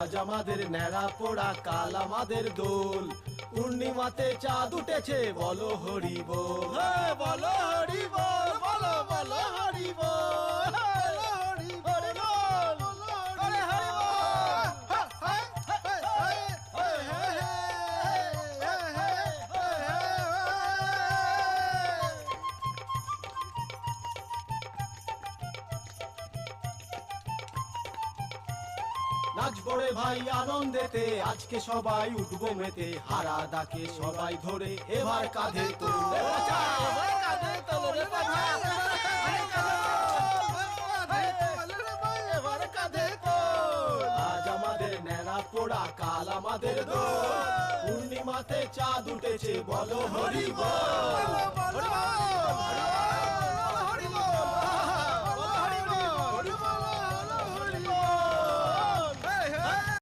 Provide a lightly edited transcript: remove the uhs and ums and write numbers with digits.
আজ আমাদের ন্যাড়া পোড়া, কাল আমাদের দোল। পূর্ণিমাতে চাঁদ উঠেছে, বলো হরি বল, বলো হরি বল, বলো বলো হরি বল, হরি বল, হরি হরি নাচবো রে ভাই আনন্দেতে, আজকে সবাই উঠবো মেতে। হারা দাকে সবাই ধরে এবার কাঁধে তোল, এবার কাঁধে তোল রে বাছা, এবার কাঁধে তোল। আজ আমাদের ন্যাড়া পোড়া, কাল আমাদের দোল। পূর্ণিমাতে চাঁদ উঠেছে, বলো হরি বল, হরি বল।